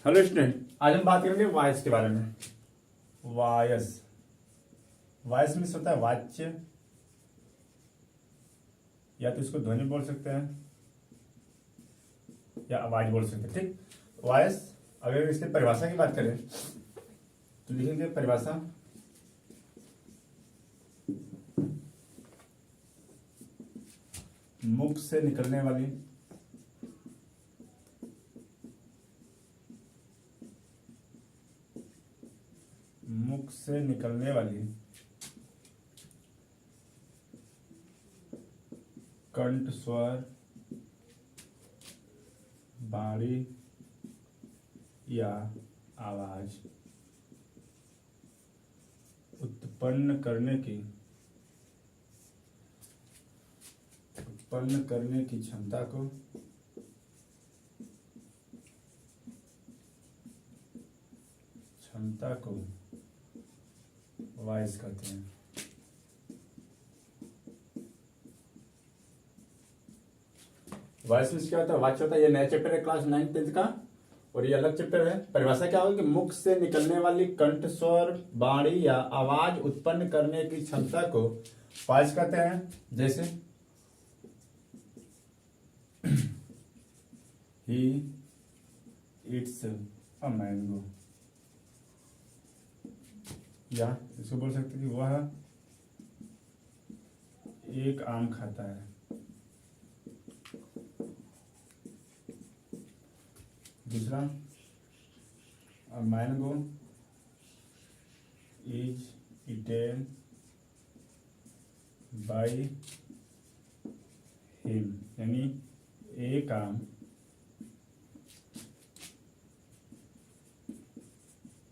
Hello student, आज हम बात करेंगे वॉइस के बारे में। वॉइस वॉइस मीन्स होता है वाच्य, या तो इसको ध्वनि बोल सकते हैं या आवाज बोल सकते हैं। ठीक, वॉइस अगर इसकी परिभाषा की बात करें तो लिखेंगे परिभाषा मुख से निकलने वाली कंठ, स्वर, वाणी या आवाज उत्पन्न करने की क्षमता को वॉइस कहते हैं। वॉइस मीन्स क्या होता है? वाच्य होता है। ये नया चैप्टर है क्लास 9th 10th का, और ये अलग चैप्टर है। परिभाषा क्या होगी कि मुख से निकलने वाली कंठ, स्वर, वाणी या आवाज उत्पन्न करने की क्षमता को वॉइस कहते हैं। जैसे ही इट्स अ मैंगो, या इसको बोल सकते कि वह एक आम खाता है। दूसरा, a mango is eaten by him, यानी एक आम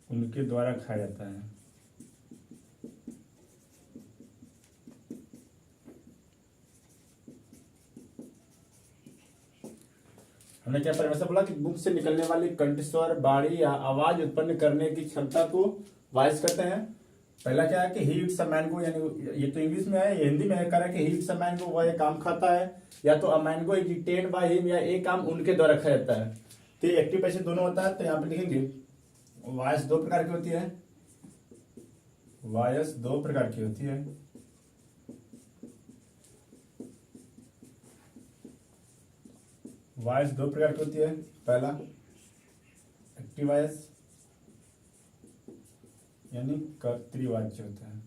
उनके द्वारा खाया जाता है। हमने क्या परिभाषा बोला कि मुख से निकलने वाली कंठ, स्वर, वाणी या आवाज उत्पन्न करने की क्षमता को वॉइस कहते हैं। पहला क्या है कि ही इट्स अ मैंगो, यानी ये तो इंग्लिश में है, ये हिंदी में है, कह रहा है कि ही इट्स अ मैंगो, वह एक आम खाता है, या तो a mango is eaten by him, या एक आम उनके द्वारा खाया जाता है। तो एक्टिव पैसिव दोनों होता है। तो यहाँ पे लिखेंगे वॉइस दो प्रकार की होती है। वॉइस दो प्रकार की होती है। वॉइस दो प्रकार की होती है। पहला एक्टिव वॉइस, यानी कर्तृवाच्य होता है,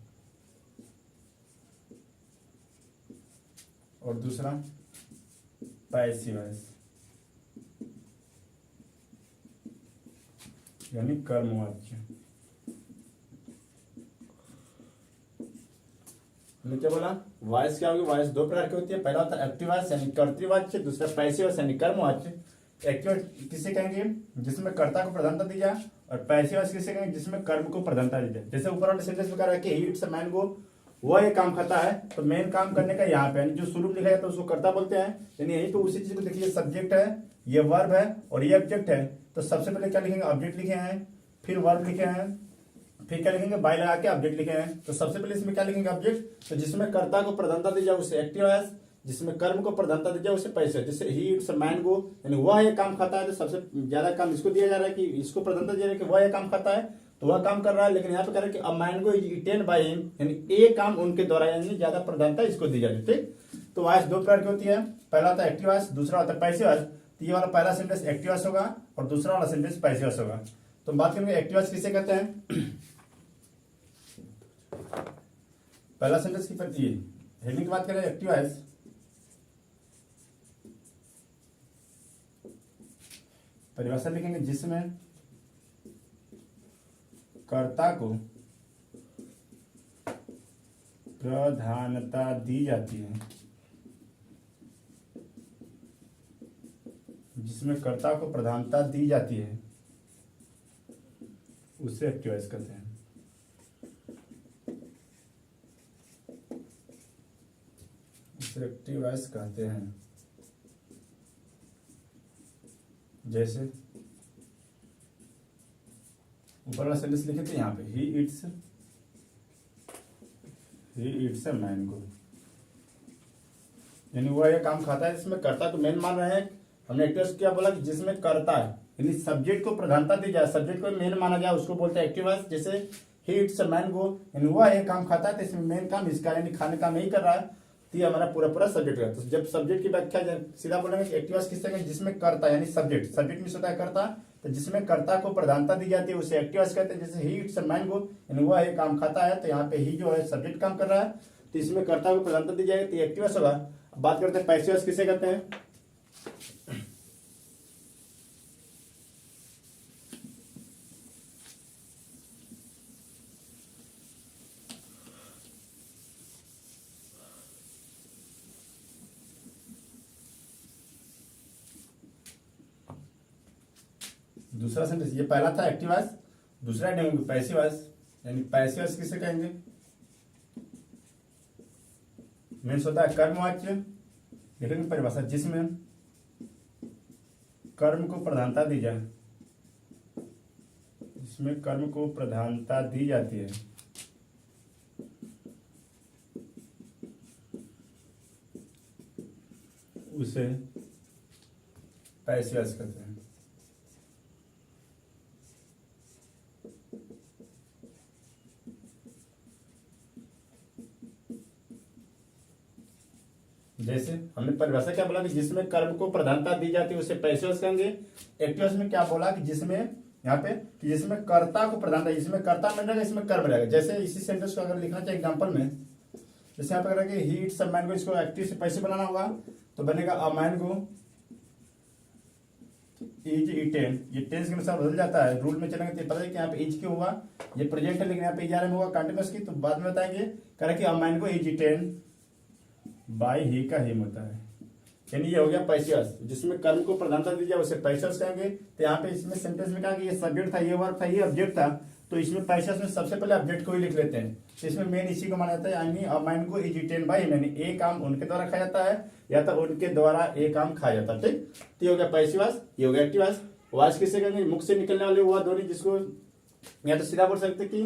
और दूसरा पैसिव वॉइस, यानी कर्मवाच्य। हमने क्या बोला? वॉइस क्या होगी? वॉइस दो प्रकार की होती है। पहला होता है एक्टिव वॉइस यानी कर्तृवाच्य, दूसरा पैसिव वॉइस यानी कर्मवाच्य। एक्टिव किसे कहेंगे? जिसमें कर्ता को प्रधानता दी जाए, और पैसिव वॉइस किसे कहेंगे? जिसमें कर्म को प्रधानता दी जाए। जैसे ऊपर वाले सेंटेंस में कह रहा है कि ही इट्स अ मैंगो, वह एक काम खाता है, तो मेन काम करने का यहाँ पे जो शुरू में लिखा है तो उसको कर्ता बोलते हैं। यानी यहीं पे उसी चीज को देखिए, सब्जेक्ट है, ये वर्ब है और ये ऑब्जेक्ट है। तो सबसे पहले क्या लिखेंगे? ऑब्जेक्ट लिखे हैं, फिर वर्ब लिखे हैं, फिर क्या लिखेंगे? बाय लगा के ऑब्जेक्ट लिखे हैं। तो सबसे पहले इसमें क्या लिखेंगे? ऑब्जेक्ट। तो जिसमें कर्ता को प्रधानता दी जाए उसे एक्टिव वॉइस, जिसमें कर्म को प्रधानता दी जाए उसे पैसिव। जैसे ही इट्स अ मैंगो, यानी वह एक काम खाता है, तो सबसे ज्यादा काम इसको दिया जा रहा है कि इसको प्रधानता दिया जा रहा है कि वह एक काम खाता है, तो वह काम कर रहा है। लेकिन यहाँ पे कह रहा है कि a mango is eaten by him, यानी एक काम उनके द्वारा, यानी ज्यादा प्रधानता इसको दी जा रही है। ठीक, तो वॉइस दो प्रकार की होती है। पहला होता है एक्टिव वॉइस, दूसरा होता है पैसिव वॉइस। तो ये वाला पहला सेंटेंस एक्टिव वॉइस होगा और दूसरा वाला सेंटेंस पैसिव वॉइस होगा। तो बात करेंगे एक्टिव वॉइस किसे कहते हैं। पहला सेंटेंस की हेडिंग की बात करें एक्टिव वॉइस, परिभाषा लिखेंगे जिसमें कर्ता को प्रधानता दी जाती है, जिसमें कर्ता को प्रधानता दी जाती है उसे एक्टिव वॉइस कहते हैं। एक्टिव वॉइस कहते हैं। जैसे ऊपर वाला सेंटेंस लिखे थे यहाँ पे, ही इट्स अ मैंगो, यानी वह यह काम खाता है जिसमें कर्ता को मेन मान रहे हैं हमने एक्टिव वॉइस क्या बोला कि जिसमें कर्ता है यानी सब्जेक्ट को प्रधानता दी जाए, सब्जेक्ट को मेन माना जाए, उसको बोलते हैं एक्टिव वॉइस। जैसे ही इट्स अ मैन गो, यानी वह एक काम खाता है तो इसमें मेन काम इसका यानी खाने का नहीं कर रहा है, तो ये हमारा पूरा पूरा सब्जेक्ट है। तो जब सब्जेक्ट की व्याख्या सीधा बोलेंगे कि एक्टिव वॉइस किससे, जिसमें कर्ता यानी सब्जेक्ट, सब्जेक्ट में होता है कर्ता, तो जिसमें कर्ता को प्रधानता दी जाती है उसे एक्टिव वॉइस कहते हैं। जैसे ही इट्स अ मैन गो, यानी वह एक काम खाता है, तो यहाँ पे ही जो है सब्जेक्ट काम कर रहा है, तो इसमें कर्ता को प्रधानता दी जाएगी तो एक्टिव वॉइस होगा। अब बात करते हैं पैसिव वॉइस किसे कहते हैं। दूसरा सेंटेंस, ये पहला था एक्टिव वॉइस, दूसरा देंगे पैसिव वॉइस, यानी पैसिव वॉइस किसे कहेंगे, मीन्स होता है कर्मवाच्य, लिखेंगे परिभाषा, जिसमें कर्म को प्रधानता दी जाए, जिसमें कर्म को प्रधानता दी जाती है, उसे पैसिव वॉइस कहते हैं। जैसे हमने परिभाषा क्या बोला कि जिसमें कर्म को प्रधानता दी जाती है उसे पैसिव वॉइस कहेंगे। एक्टिव वॉइस में क्या बोला कि जिसमें यहाँ पे कि जिसमें कर्ता को प्रधानता, जिसमें कर्ता में रहेगा इसमें कर्म रहेगा। जैसे इसी सेंटेंस को अगर लिखना चाहिए एग्जांपल में, जैसे यहाँ पे अगर ही इट्स अ मैन गो, इसको एक्टिव से पैसिव बनाना होगा तो बनेगा अ मैन गो इज इटेन। ये टेंस के अनुसार बदल जाता है, रूल में चलेंगे तो पता है कि यहाँ पे इज क्यों हुआ, ये प्रेजेंट है लेकिन यहाँ पे इज में होगा कंटिन्यूस की, तो बाद में बताएंगे। कह कि a mango is eaten by he का हिम होता है, यानी ये हो गया पैसिव वॉइस, जिसमें कर्म को प्रधानता दी जाए उसे पैसिव वॉइस कहेंगे। तो यहाँ पे इसमें सेंटेंस में कहा कि ये सब्जेक्ट था, ये वर्ब था, ये ऑब्जेक्ट था, तो इसमें पैसिव वॉइस में सबसे पहले ऑब्जेक्ट को ही लिख लेते हैं। तो इसमें मेन इसी को माना जाता है, यानी अ मैन को इज इटेन बाय हिम, यानी ए काम उनके द्वारा खाया जाता है या तो उनके द्वारा ए काम खाया जाता है। ठीक, तो ये हो गया पैसिव वॉइस, ये हो गया एक्टिव वॉइस। वॉइस किससे कहेंगे, मुख से निकलने वाली हुआ ध्वनि, जिसको या तो सीधा बोल सकते कि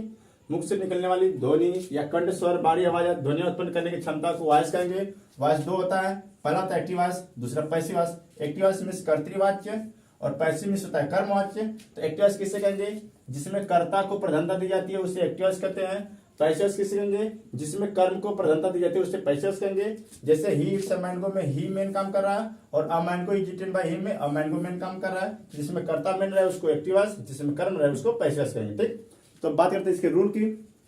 मुख से निकलने वाली ध्वनि या कंठ स्वर बारी आवाज ध्वनि उत्पन्न करने की क्षमता को वॉइस कहेंगे। वॉइस दो होता है, पहला होता है एक्टिव वॉइस, दूसरा passive voice. Active voice means कर्तृवाच्य और पैसिव मीन्स होता है कर्मवाच्य। तो एक्टिव वॉइस किसे कहेंगे, जिसमें कर्ता को प्रधानता दी जाती है उसे एक्टिव वॉइस कहते हैं। पैसिव वॉइस किसे कहेंगे, जिसमें कर्म को प्रधानता दी जाती है उसे पैसिव वॉइस कहेंगे। जैसे ही इट्स अ मैन गो में ही मेन काम कर रहा है और अ mango is eaten by him में अ मैन गो मेन काम कर रहा है, जिसमें कर्ता मेन रहा है उसको एक्टिव वॉइस, जिसमें कर्म रहा है उसको पैसिव वॉइस कहेंगे। ठीक, तो बात करते हैं इसके रूल की।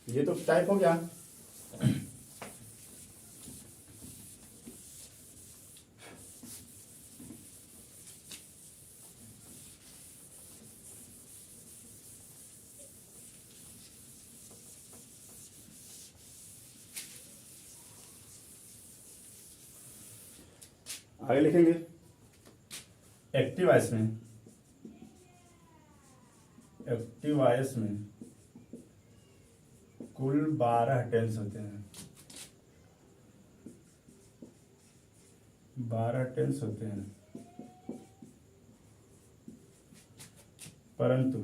ये तो टाइप हो गया। आगे लिखेंगे एक्टिव वॉइस में, एक्टिव वॉइस में कुल 12 टेंस होते हैं, 12 टेंस होते हैं, परंतु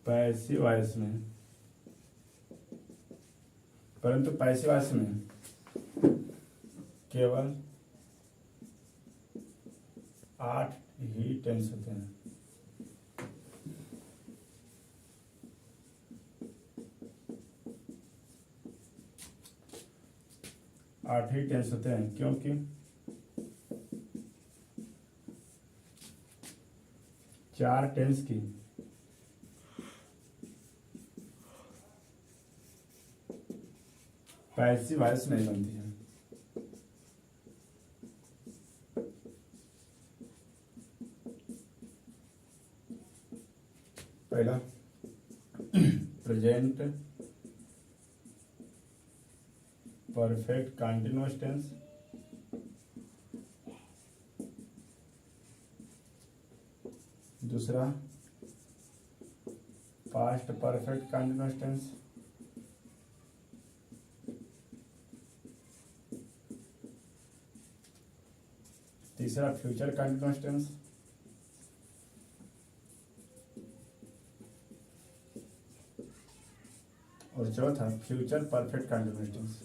पैसिव वॉइस में, केवल 8 ही टेंस होते हैं। 8 ही टेंस होते हैं, क्योंकि 4 टेंस की पैसिव वॉइस नहीं बनती है। पहला प्रेजेंट परफेक्ट कंटीन्यूअस टेंस, दूसरा पास्ट परफेक्ट कंटीन्यूअस टेंस, तीसरा फ्यूचर कंटीन्यूअस टेंस, और चौथा future perfect continuous tense.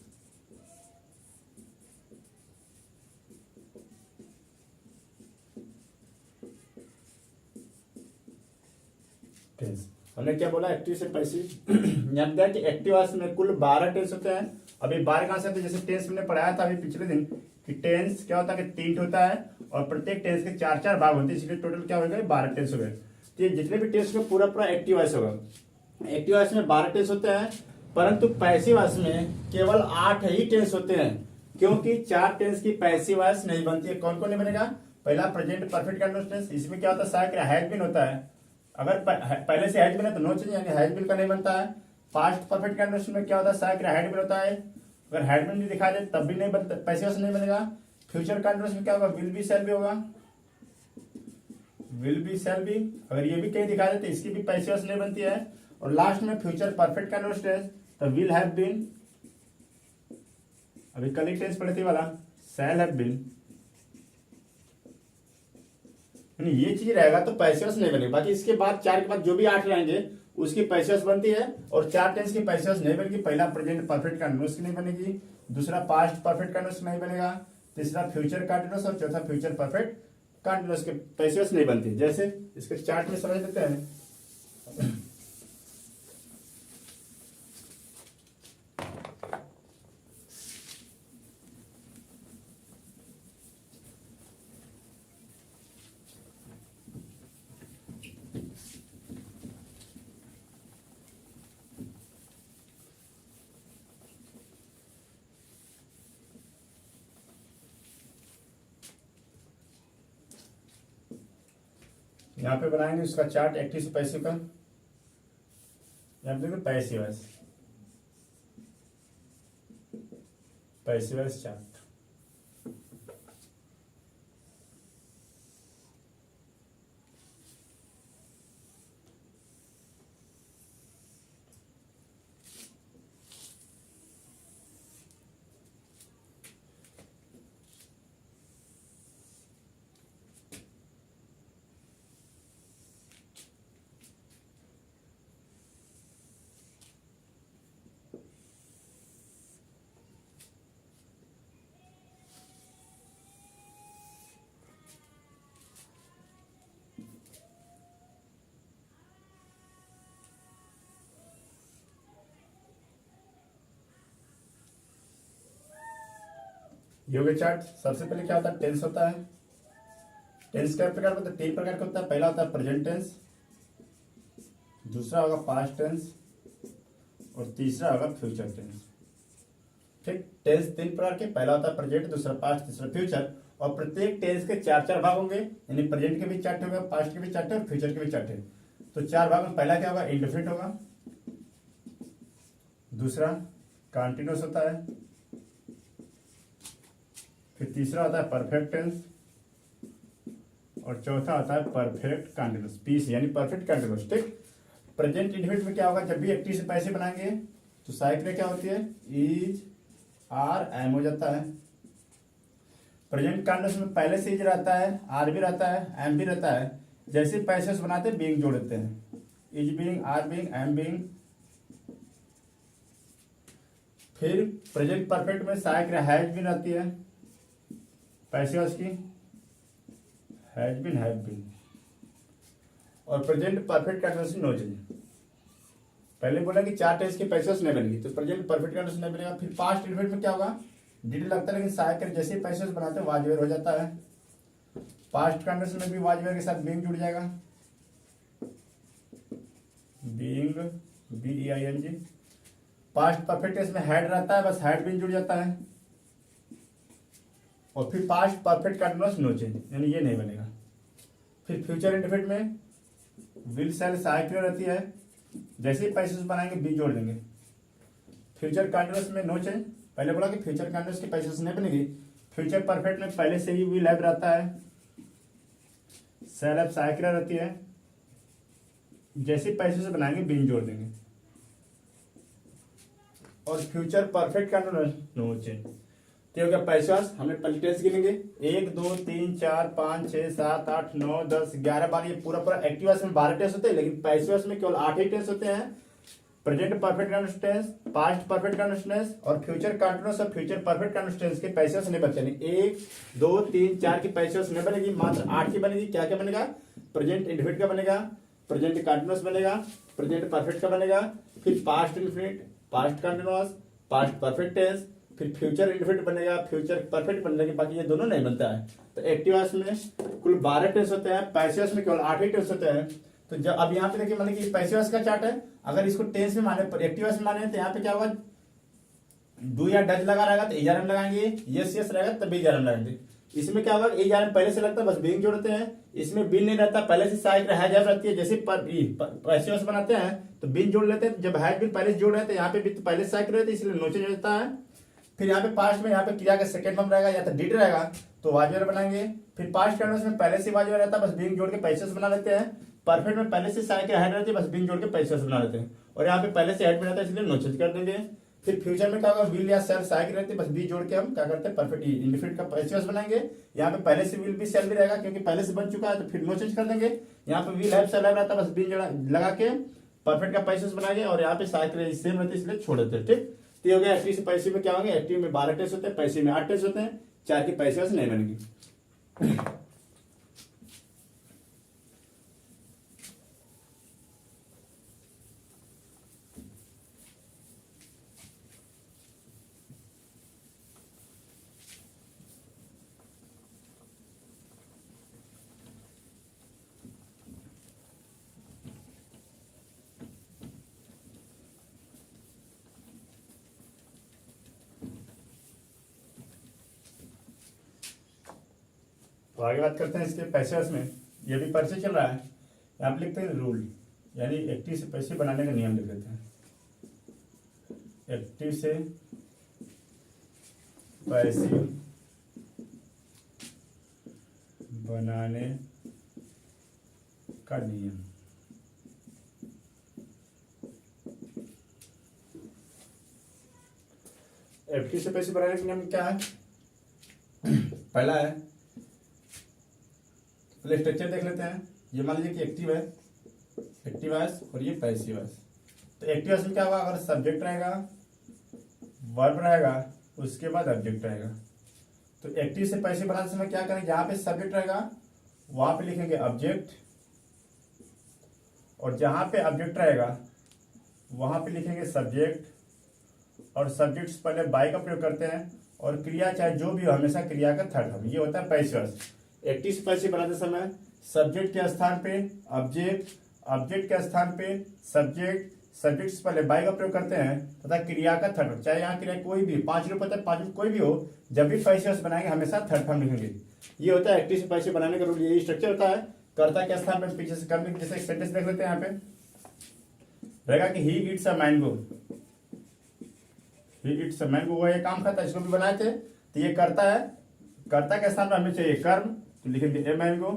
Tense. हमने क्या बोला, एक्टिव से पैसिव। याद दिया कि एक्टिव आवर्स में कुल 12 टेंस होते हैं। अभी 12 कहां से आते हैं, जैसे टेंस हमने पढ़ाया था अभी पिछले दिन कि टेंस क्या होता है कि 3 होता है और प्रत्येक टेंस के 4-4 भाग होते हैं, इसलिए टोटल क्या हो गए 12 टेंस हो गए। तो ये जितने भी टेंस में पूरा एक्टिव वॉइस होगा। एक्टिव वॉइस में 12 टेंस होते हैं, परंतु पैसिव वॉइस में केवल 8 ही टेंस होते हैं, क्योंकि 4 टेंस की पैसिव वॉइस नहीं बनती है। कौन कौन नहीं बनेगा, पहला प्रेजेंट परफेक्ट कंटिन्यूअस टेंस, इसमें क्या होता है साइक हैज बीन होता है। अगर पहले से हैज बीन है तो नो चेंज, यानी हैज बीन का नहीं बनता है। पास्ट परफेक्ट कंटिन्यूअस में क्या होता है साइक हैड बीन होता है, अगर हैड बीन भी दिखा दे तब भी नहीं बनता, पैसिव वॉइस नहीं बनेगा। फ्यूचर कंटिन्यूअस में क्या होगा, विल बी शैल बी होगा, विल बी शैल बी, अगर ये भी कहीं दिखा दे तो इसकी भी पैसिव वॉइस नहीं बनती है। और लास्ट में फ्यूचर परफेक्ट कंटिन्यूअस टेंस, तो विल हैव बीन, अभी कल ही टेंस पढ़े थे वाला, शैल हैव बीन, ये चीज रहेगा तो पैसिव वॉइस नहीं बनेगी। बाकी इसके बाद 4 के बाद जो भी 8 रहेंगे उसकी पैसिव वॉइस बनती है, और 4 टेंस की पैसिव वॉइस नहीं बनेगी। पहला प्रेजेंट परफेक्ट कंटिन्यूअस की नहीं बनेगी, दूसरा पास्ट परफेक्ट कंटिन्यूअस नहीं बनेगा, तीसरा फ्यूचर कंटिन्यूअस और चौथा फ्यूचर परफेक्ट कंटिन्यूअस के पैसिव वॉइस नहीं बनती। जैसे इसके चार्ट में समझ लेते हैं। यहाँ पे बनाएंगे उसका चार्ट एक्टिव से पैसिव का। यहाँ पे देखो passive voice, passive voice chart. योग्य चार्ट सबसे पहले क्या होता है, टेंस होता है। टेंस का प्रकार होता है, 3 प्रकार का होता है। पहला होता है प्रेजेंट टेंस, दूसरा होगा पास्ट टेंस और तीसरा होगा फ्यूचर टेंस। ठीक, टेंस 3 प्रकार के, पहला होता है प्रेजेंट, दूसरा पास्ट, तीसरा फ्यूचर। और प्रत्येक टेंस के 4-4 भाग होंगे, यानी प्रेजेंट के भी 4 होगा, पास्ट के भी 4 और फ्यूचर के भी 4। तो 4 भाग में पहला क्या होगा, इंडेफिनिट होगा, दूसरा कंटिन्यूअस होता है, फिर तीसरा होता है परफेक्ट टेंस और चौथा होता है परफेक्ट कंटिन्यूअस, पीस यानी परफेक्ट कंटिन्यूअस। ठीक, प्रेजेंट इंडेफिनिट में क्या होगा, जब भी एक्टिव से पैसे बनाएंगे तो साइक में क्या होती है, इज आर एम हो जाता है। प्रेजेंट कंटिन्यूअस में पहले से इज रहता है, आर भी रहता है, एम भी रहता है। जैसे पैसे बनाते हैं बीइंग जोड़ देते हैं, is being, are being, am being. फिर प्रेजेंट परफेक्ट में साइक हैज भी रहती है, पैसे उसकी हैज बीन, हैव बीन। और present perfect continuous no change. पहले बोला कि 4 टेंस की पैसे नहीं बनेगी, तो प्रेजेंट परफेक्ट कंटिन्यूअस नहीं बनेगा। फिर पास्ट इंडेफिनिट में क्या होगा, डिटेल लगता है, लेकिन सहायक जैसे पैसे बनाते हैं वाज वेयर हो जाता है। पास्ट कंटिन्यूअस में भी वाज वेयर के साथ बीइंग जुड़ जाएगा, being, BEING। Past perfect tense में हैड रहता है, बस हैड बीन जुड़ जाता है। और फिर past perfect continuous no change, यानी ये नहीं बनेगा। फिर फ्यूचर इंडेफिनिट में विल शैल सहायक रहती है, जैसे ही पैसे बनाएंगे बी जोड़ देंगे। फ्यूचर कंटिन्यूअस में नो चेंज, पहले बोला कि फ्यूचर कंटिन्यूअस की पैसे नहीं बनेगी। फ्यूचर परफेक्ट में पहले से ही विल हैव रहता है, शैल हैव सहायक रहती है, जैसे ही पैसे बनाएंगे बी जोड़ देंगे। और future perfect continuous no change. तो हो गया पैसे, हमने पहले टेंस गिनेंगे 1 2 3 4 5 6 7 8 9 10 11 बार। ये पूरा एक्टिव वॉइस में 12 टेंस होते हैं, लेकिन पैसिव वॉइस में केवल 8 ही टेंस होते हैं। Present perfect continuous tense, past perfect continuous tense और फ्यूचर कंटिन्यूअस और फ्यूचर परफेक्ट कंटिन्यूअस टेंस के पैसिव वॉइस नहीं बनते। 1 2 3 4 की पैसिव वॉइस नहीं बनेगी, मात्र 8 की बनेगी। क्या क्या बनेगा, प्रेजेंट इंडेफिनिट का बनेगा, प्रेजेंट कंटिन्यूअस बनेगा, प्रेजेंट परफेक्ट का बनेगा, फिर past infinite, past continuous, past perfect tense, फिर फ्यूचर इनफिनिट बनेगा, फ्यूचर परफेक्ट बनने के बाकी ये दोनों नहीं बनता है। तो एक्टिव वॉइस में कुल 12 टेंस होते हैं, पैसिव वॉइस में केवल 8 ही टेंस होते हैं। तो जब अब यहाँ पे देखिए मतलब कि पैसिव वॉइस का चार्ट है, अगर इसको टेंस में माने एक्टिव वॉइस में माने तो यहाँ पे क्या होगा, डू या डज लगा रहेगा तो इजरम लगाएंगे, यस यस रहेगा तब इजरम लगाएंगे। इसमें क्या होगा, इजरम पहले से लगता है बस बीइंग जोड़ते हैं, इसमें बीन नहीं रहता, पहले से साइड हैज रहती है। जैसे पैसिव वॉइस बनाते हैं तो बीन जोड़ लेते हैं, जब हैज बीन पहले से जोड़ रहे थे यहाँ पे भी तो पहले से साइड रहते इसलिए नो चेंज होता है। फिर यहाँ पे पास्ट में यहाँ पे क्रिया का सेकंड फॉर्म रहेगा या तो डिड रहेगा तो वाजवर बनाएंगे। फिर पास्ट कंटिन्यूअस में पहले से वाजवर रहता है, बस बीइंग जोड़ के पैसिव वॉइस बना लेते हैं। परफेक्ट में पहले से साइड हेड रहती है, बस बीइंग जोड़ के पैसिव वॉइस बना लेते हैं। और यहाँ पे पहले से हेड में रहता है इसलिए नो चेंज कर देंगे। फिर फ्यूचर में क्या होगा, विल या सेल साइक रहती है, बस बी जोड़ के हम क्या करते हैं परफेक्ट इंडिफिनिट का पैसिव वॉइस बनाएंगे। यहाँ पे पहले से विल भी सेल भी रहेगा क्योंकि पहले से बन चुका है तो फिर नो चेंज कर देंगे। यहाँ पे विल हैव सेल हैव रहता है, बस बी लगा के परफेक्ट का पैसिव वॉइस बनाएंगे। और यहाँ पे साइक सेम रहती है इसलिए छोड़ देते हैं। ठीक, तो ये हो गया एक्टिव से पैसिव में क्या होंगे, एक्टिव में 12 टेस्ट होते हैं, पैसिव में 8 टेस्ट होते हैं, 4 की पैसिव वॉइस नहीं बनेगी। तो आगे बात करते हैं इसके पैसे वॉइस में। ये भी परिचय चल रहा है, यहाँ पे लिखते हैं रूल, यानी एक्टिव से पैसे बनाने का नियम लिख देते हैं। एक्टिव से पैसिव बनाने का नियम। एक्टिव से पैसे बनाने का नियम क्या है, पहला है, पहले स्ट्रक्चर देख लेते हैं। ये मान लीजिए कि एक्टिव है, एक्टिव वॉइस और ये पैसिव वॉइस। तो एक्टिव वॉइस में क्या होगा, अगर सब्जेक्ट रहेगा, वर्ब रहेगा, उसके बाद ऑब्जेक्ट रहेगा। तो एक्टिव से पैसिव बनाते समय क्या करेंगे, जहां पे सब्जेक्ट रहेगा वहां पे लिखेंगे ऑब्जेक्ट, और जहां पे ऑब्जेक्ट रहेगा वहां पे लिखेंगे सब्जेक्ट। और सब्जेक्ट से पहले बाय का प्रयोग करते हैं, और क्रिया चाहे जो भी हो हमेशा क्रिया का थर्ड फॉर्म। ये होता है पैसिव वॉइस। एक्टिव से पैसिव बनाते समय सब्जेक्ट के स्थान पे ऑब्जेक्ट, ऑब्जेक्ट के स्थान पे सब्जेक्ट, सब्जेक्ट से पहले बाय का प्रयोग करते हैं तथा क्रिया का थर्ड फॉर्म। चाहे यहाँ क्रिया कोई भी 5 रूप होता है, 5 रूप कोई भी हो, जब भी पैसिव वॉइस बनाएंगे हमेशा थर्ड फॉर्म लिखेंगे। ये होता है एक्टिव से पैसिव बनाने का रूल, यही स्ट्रक्चर होता है। कर्ता के स्थान पर पीछे से करने, जैसे एक सेंटेंस देख लेते हैं। यहाँ पे रहेगा कि he eats a mango, he eats a mango, वो ये काम खाता है, इसको भी बनाए थे। तो ये करता है, कर्ता के स्थान पर हमें चाहिए कर्म, तो लिखेंगे ए मैंगो।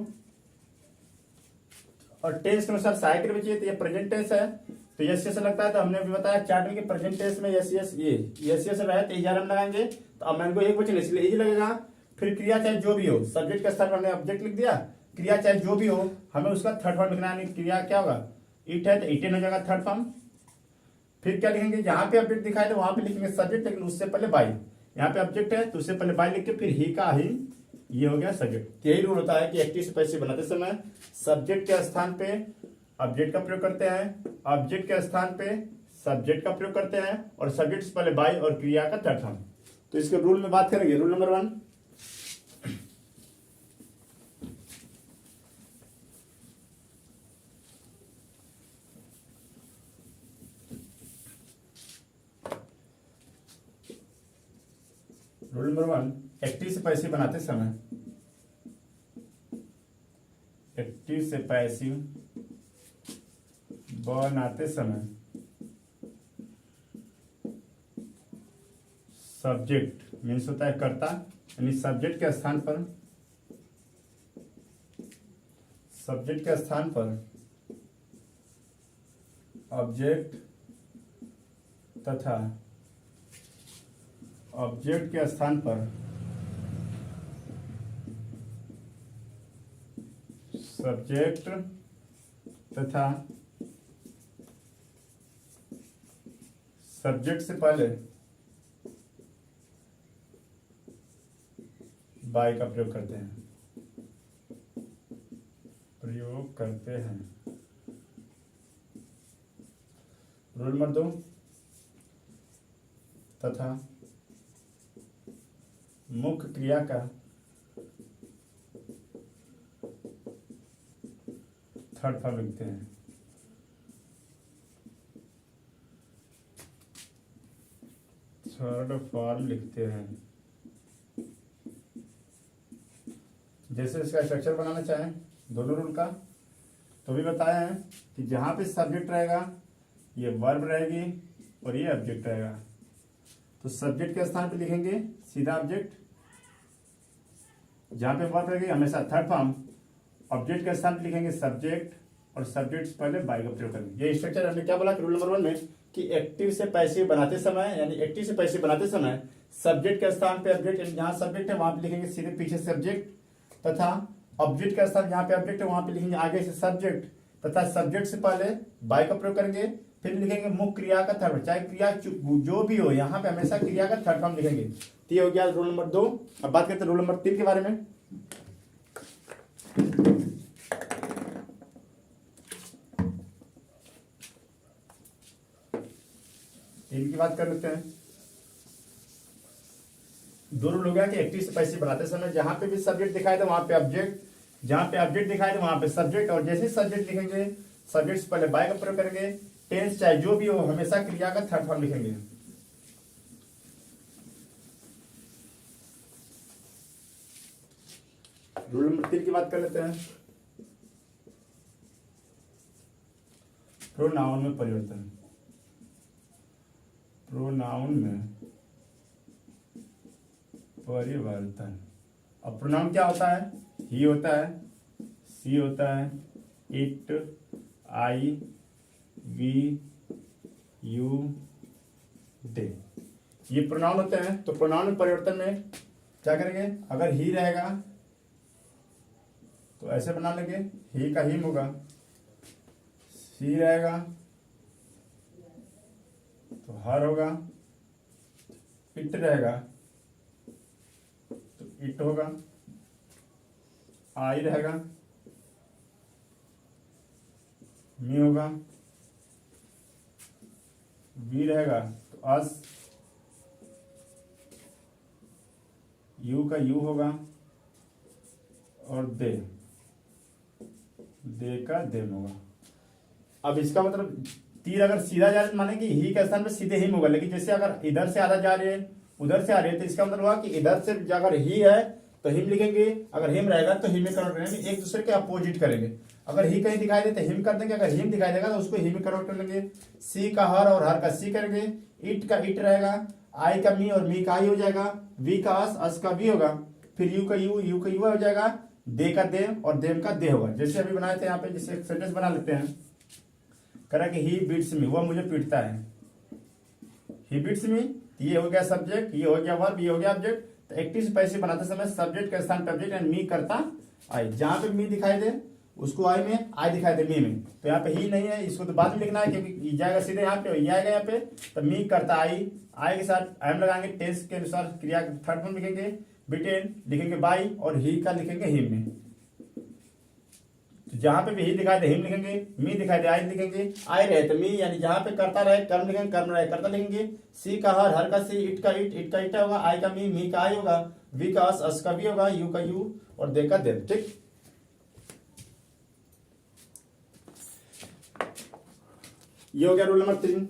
और टेंस के अनुसार साइकिल भी चाहिए, तो ये प्रेजेंट टेंस है तो यस यस लगता है। तो हमने भी बताया चार्ट में कि प्रेजेंट टेंस में यस यस, ये यस यस रहा है तो इजारम लगाएंगे, तो अब मैंगो एक वचन इसलिए इजी लगेगा। फिर क्रिया चाहे जो भी हो, सब्जेक्ट के स्थान पर हमने ऑब्जेक्ट लिख दिया, क्रिया चाहे जो भी हो हमें उसका थर्ड फॉर्म लिखना है। क्रिया क्या होगा, इट है तो इटेन हो जाएगा थर्ड फॉर्म। फिर क्या लिखेंगे, जहां पे ऑब्जेक्ट दिखाए तो वहां पे लिखेंगे सब्जेक्ट, लेकिन उससे पहले बाई। यहाँ पे ऑब्जेक्ट है तो उससे पहले बाई लिख के फिर ही का ही, ये हो गया सब्जेक्ट। यही रूल होता है कि एक्टिव से पैसिव बनाते समय सब्जेक्ट के स्थान पे ऑब्जेक्ट का प्रयोग करते हैं, ऑब्जेक्ट के स्थान पे सब्जेक्ट का प्रयोग करते हैं, और सब्जेक्ट से पहले बाई और क्रिया का थर्ड फॉर्म। तो इसके रूल में बात करेंगे। Rule number 1, rule number 1, active से पैसिव बनाते समय, एक्टिव से पैसिव बनाते समय सब्जेक्ट मीन्स होता है कर्ता, यानी सब्जेक्ट के स्थान पर, सब्जेक्ट के स्थान पर ऑब्जेक्ट तथा ऑब्जेक्ट के स्थान पर सब्जेक्ट तथा सब्जेक्ट से पहले बाय का प्रयोग करते हैं, प्रयोग करते हैं। रूल नंबर 2, तथा मुख्य क्रिया का थर्ड फॉर्म लिखते हैं। थर्ड फॉर्म लिखते हैं। जैसे इसका स्ट्रक्चर बनाना चाहें दोनों रूल का, तो भी बताया है कि जहां पे सब्जेक्ट रहेगा ये वर्ब रहेगी और ये ऑब्जेक्ट रहेगा। तो सब्जेक्ट के स्थान पे लिखेंगे सीधा ऑब्जेक्ट, जहां पे वर्ब रहेगी हमेशा थर्ड फॉर्म, ऑब्जेक्ट के स्थान पे लिखेंगे सब्जेक्ट, और सब्जेक्ट से पहले बाई का प्रयोग करेंगे। ये स्ट्रक्चर हमने क्या बोला कि रूल नंबर 1 में कि एक्टिव से पैसिव बनाते समय, यानी एक्टिव से पैसिव बनाते समय सब्जेक्ट के स्थान पे ऑब्जेक्ट, यानी जहां सब्जेक्ट है वहां पे लिखेंगे सीधे पीछे सब्जेक्ट, तथा ऑब्जेक्ट का स्थान जहां पे ऑब्जेक्ट है वहां पे लिखेंगे आगे से सब्जेक्ट, तथा सब्जेक्ट से पहले बाय का प्रयोग करेंगे। फिर लिखेंगे मुख्य क्रिया का थर्ड, चाहे क्रिया जो भी हो यहाँ पे हमेशा क्रिया का थर्ड फॉर्म लिखेंगे। तो ये हो गया रूल नंबर 2। अब बात करते हैं रूल नंबर 3 के बारे में। इनकी बात कर लेते हैं। दो रूल हो गया कि एक्टिव से पैसिव बनाते समय जहां पे भी सब्जेक्ट दिखाई दे वहां पे ऑब्जेक्ट, जहां पे ऑब्जेक्ट दिखाई दे वहां पे सब्जेक्ट, और जैसे सब्जेक्ट लिखेंगे सब्जेक्ट से पहले बाय का प्रयोग करेंगे। टेंस चाहे जो भी हो हमेशा क्रिया का थर्ड फॉर्म लिखेंगे। रूल नंबर 3 की बात कर लेते हैं। प्रोनाउन में परिवर्तन। प्रोनाउन में परिवर्तन। अब प्रोनाउन क्या होता है? ही होता है, सी होता है, इट, आई, वी, यू, दे, ये प्रोनाउन होते हैं। तो प्रोनाउन में परिवर्तन में क्या करेंगे? अगर ही रहेगा तो ऐसे बना लेंगे, ही का हिम होगा। सी रहेगा तो हर होगा। इट रहेगा तो इट होगा। आई रहेगा, मी होगा। वी रहेगा तो अस। यू का यू होगा, और दे का देम होगा। अब इसका मतलब तीर अगर सीधा जा रहा है माने कि ही के स्थान पे सीधे हिम होगा, लेकिन जैसे अगर इधर से आधा जा रही है उधर से आ रही है तो इसका मतलब हुआ कि इधर से अगर ही है तो हिम लिखेंगे, अगर हिम रहेगा तो हिम में कन्वर्ट करेंगे, एक दूसरे के अपोजिट करेंगे। अगर ही कहीं दिखाई दे तो हिम कर देंगे, अगर हिम दिखाई देगा तो उसको ही में कन्वर्ट कर लेंगे। सी का हर और हर का सी करेंगे। इट का इट रहेगा, आई का मी और मी का आई हो जाएगा, वी का अस का वी होगा, फिर यू का यू का यू हो जाएगा, दे का देम और देम का दे होगा। जैसे अभी बनाए थे यहाँ पे, जैसे एक सेंटेंस बना लेते हैं, करा कि ही बीट्स मी, वह मुझे पीटता है। ही बीट्स मी, ये हो गया सब्जेक्ट, ये हो गया वर्ब, ये हो गया ऑब्जेक्ट। तो एक्टिव से पैसिव बनाते समय सब्जेक्ट के स्थान पे ऑब्जेक्ट एंड मी करता आई। जहां पे मी दिखाई दे उसको आई में, आई दिखाई दे मी में। तो यहाँ पे ही नहीं है, इसको तो बाद में लिखना है क्योंकि जाएगा सीधे यहाँ पे, ये आएगा यहाँ पे। तो मी करता आई, आई के साथ आई लगाएंगे, टेंस के अनुसार क्रिया थर्ड फॉर्म लिखेंगे। बिटेन लिखेंगे बाई, और ही का लिखेंगे हिम में। तो जहां पे भी ही दिखाई दे हिम लिखेंगे, मी दिखाई दे आई लिखेंगे, आई रहे तो मी, यानी जहां पे करता रहे कर्म लिखेंगे, कर्म रहे करता लिखेंगे। सी का हर का सी, इट का इट होगा, आई का मी का आई होगा, वी का अस का वी होगा, यू का यू और दे का दे। ठीक, ये हो गया रूल नंबर 3।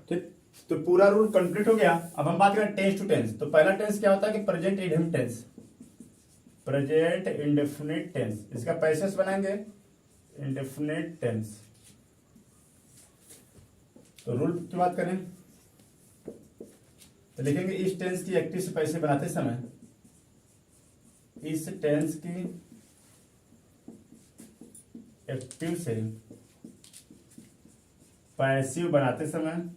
ठीक, तो पूरा रूल कंप्लीट हो गया। अब हम बात करें टेंस टू टेंस। तो पहला टेंस क्या होता है कि present indefinite tense, present indefinite tense. इसका पैसेज बनाएंगे इंडेफिनिट टेंस। तो रूल की बात करें तो लिखेंगे इस टेंस की एक्टिव से पैसिव बनाते समय, इस टेंस की एक्टिव से पैसिव बनाते समय,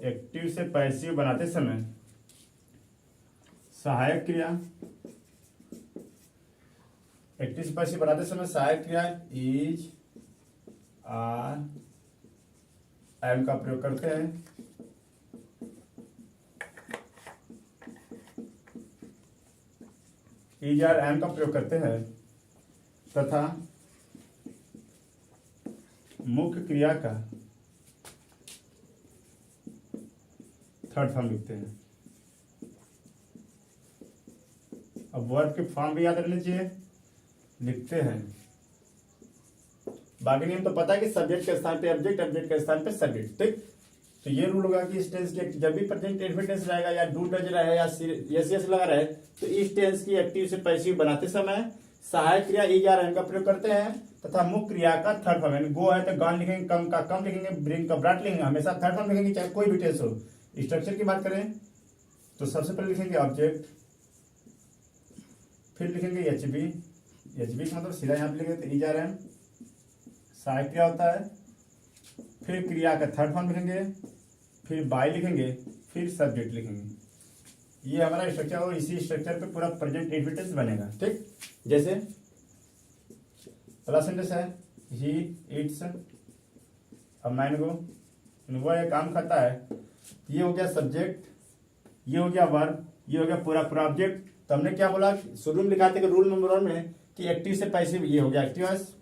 एक्टिव से पैसिव बनाते समय सहायक क्रिया, एक्टिव से पैसिव बनाते समय सहायक क्रिया इज, आर एम का प्रयोग करते हैं, इज आर एम का प्रयोग करते हैं तथा मुख्य क्रिया का थर्ड फॉर्म लिखते हैं। अब वर्ब के फॉर्म भी याद रखने चाहिए, लिखते हैं। बाकी नियम तो पता है कि सब्जेक्ट के स्थान पे ऑब्जेक्ट, ऑब्जेक्ट के स्थान पे सब्जेक्ट, ठीक। तो ये रूल होगा कि इस टेंस के जब भी प्रेजेंट इंडेफिनिट टेंस रहेगा या डू डज रहे या यस यस लगा रहे, तो इस टेंस की एक्टिव से पैसिव बनाते समय सहायक क्रिया इज आर एम का प्रयोग करते हैं तथा मुख्य क्रिया का थर्ड फॉर्म, यानी गो है तो गॉन लिखेंगे, कम का कम लिखेंगे, ब्रिंग का ब्रॉट लिखेंगे, हमेशा थर्ड फॉर्म लिखेंगे चाहे कोई भी टेंस हो। स्ट्रक्चर की बात करें तो सबसे पहले लिखेंगे ऑब्जेक्ट, फिर लिखेंगे एच बी, एच बी का मतलब सीधा यहाँ पे लिखेंगे तो इज आर एम सहायक क्रिया होता है, फिर क्रिया का थर्ड फॉर्म लिखेंगे, फिर बाय लिखेंगे, फिर सब्जेक्ट लिखेंगे। ये हमारा स्ट्रक्चर और इसी स्ट्रक्चर पे पूरा प्रेजेंट इंडेफिनिट बनेगा, ठीक। जैसे पहला सेंटेंस है ही इट्स अ मैंगो, वो ये काम करता है, ये हो गया सब्जेक्ट, ये हो गया वर्ब, ये हो गया पूरा पूरा ऑब्जेक्ट। तो हमने क्या बोला शुरू में लिखा था कि रूल नंबर 1 में कि एक्टिव से पैसिव, ये हो गया एक्टिवस,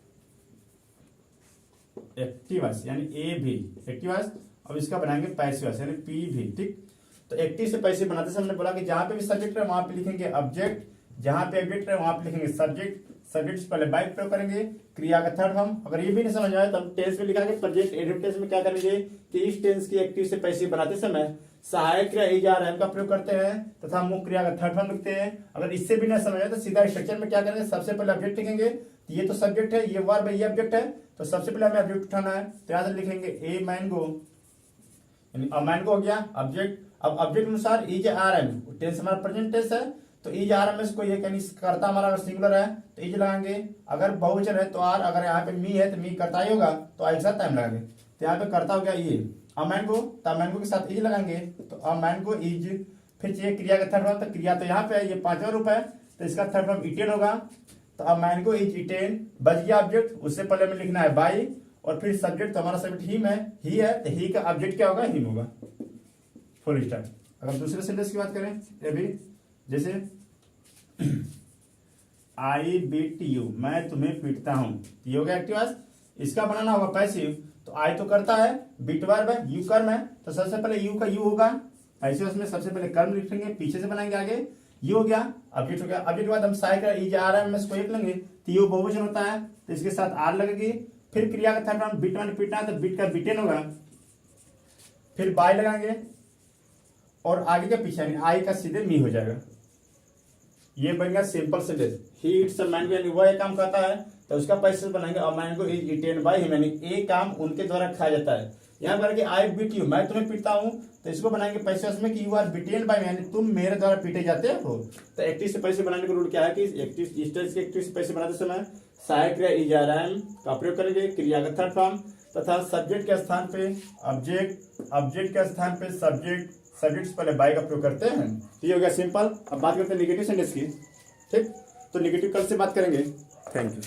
एक्टिवस यानी ए भी एक्टिवस, अब इसका बनाएंगे पैसिवस यानी पी भी, ठीक। तो एक्टिव से पैसिव बनाते समय हमने बोला कि जहां पे भी सब्जेक्ट है वहां पे लिखेंगे ऑब्जेक्ट, जहां पे ऑब्जेक्ट है वहां पे लिखेंगे सब्जेक्ट, सब्जेक्ट से पहले बाय प्रयोग करेंगे, क्रिया का थर्ड फॉर्म। अगर ये भी नहीं समझ आए तो हम टेंस में लिखा के प्रेजेंट इंडेफिनिट टेंस में क्या करेंगे कि इस टेंस की एक्टिव से पैसिव बनाते समय सहायक क्रिया इज आर एम का प्रयोग करते हैं तथा मुख्य क्रिया का थर्ड फॉर्म लिखते हैं। अगर इससे भी नहीं समझ आए तो सीधा स्ट्रक्चर में क्या करेंगे, सबसे पहले ऑब्जेक्ट लिखेंगे, तो ये तो सब्जेक्ट है, ये वर्ब है, ये ऑब्जेक्ट है, तो सबसे पहले हमें ऑब्जेक्ट उठाना है, तो यहाँ से लिखेंगे ए मैंगो, यानी अ मैंगो हो गया ऑब्जेक्ट। अब ऑब्जेक्ट अनुसार इज आर एम, टेंस हमारा प्रेजेंट टेंस है तो इज आर एम में से कोई एक यानी कर्ता हमारा अगर सिंगुलर है तो इज लगाएंगे, अगर बहुवचन है तो आर, अगर यहाँ पे मी है तो मी कर्ता ही होगा तो आई के साथ टाइम लगाएंगे। तो यहाँ पे कर्ता हो गया ये अ मैंगो, तो अ मैंगो के साथ इज लगाएंगे तो अ मैंगो इज, फिर चाहिए क्रिया का थर्ड फॉर्म, तो क्रिया तो यहाँ पे है, ये 5वां रूप है तो इसका थर्ड फॉर्म इटेन होगा, तो अ मैंगो इज इटेन, बच गया ऑब्जेक्ट। उससे पहले हमें लिखना है बाई, और फिर सब्जेक्ट तो हमारा सब्जेक्ट हिम है, ही है तो ही का ऑब्जेक्ट क्या होगा, हिम होगा, फुल स्टॉप। अगर दूसरे सेंटेंस की बात करें ये भी, जैसे आई बीट यू, मैं तुम्हें पीटता हूं, ये हो गया एक्टिव, इसका बनाना होगा पैसिव, तो आई तो करता है, बीट वर्ब है, यू कर्म है, तो सबसे पहले यू का यू होगा पैसिव, उसमें सबसे पहले कर्म लिखेंगे, पीछे से बनाएंगे आगे, यू हो गया ऑब्जेक्ट हो गया। ऑब्जेक्ट के बाद हम सहायक इज आर एम में से कोई एक लेंगे, तो यू बहुवचन होता है तो इसके साथ आर लगेगी, फिर क्रिया का थर्ड फॉर्म बीट वन पीटना है तो बीट का बीटेन होगा, फिर बाय लगाएंगे और आगे का पीछे यानी आई का सीधे मी हो जाएगा। ये बन गया simple sentence, he it's a mango, यानी वह एक काम करता है तो उसका पैसिव बनाएंगे a mango is eaten by him, यानी एक काम उनके द्वारा खाया जाता है। यहाँ पर आई बीट यू, मैं तुम्हें पीटता हूँ, तो इसको बनाएंगे पैसिव में कि यू आर बीटेन बाय, यानी तुम मेरे द्वारा पीटे जाते हो। तो एक्टिव से पैसिव बनाने का रूल क्या है कि एक्टिव इस टेंस के एक्टिव से पैसिव बनाते समय सहायक क्रिया इज आर एम का प्रयोग करेंगे, क्रिया का थर्ड फॉर्म तथा सब्जेक्ट के स्थान पे ऑब्जेक्ट, ऑब्जेक्ट के स्थान पे सब्जेक्ट, सब्जेक्ट से पहले बाय का प्रयोग करते हैं। ये हो गया सिंपल। अब बात करते हैं नेगेटिव सेंटेंस की, ठीक। तो नेगेटिव कल से बात करेंगे। Thank you.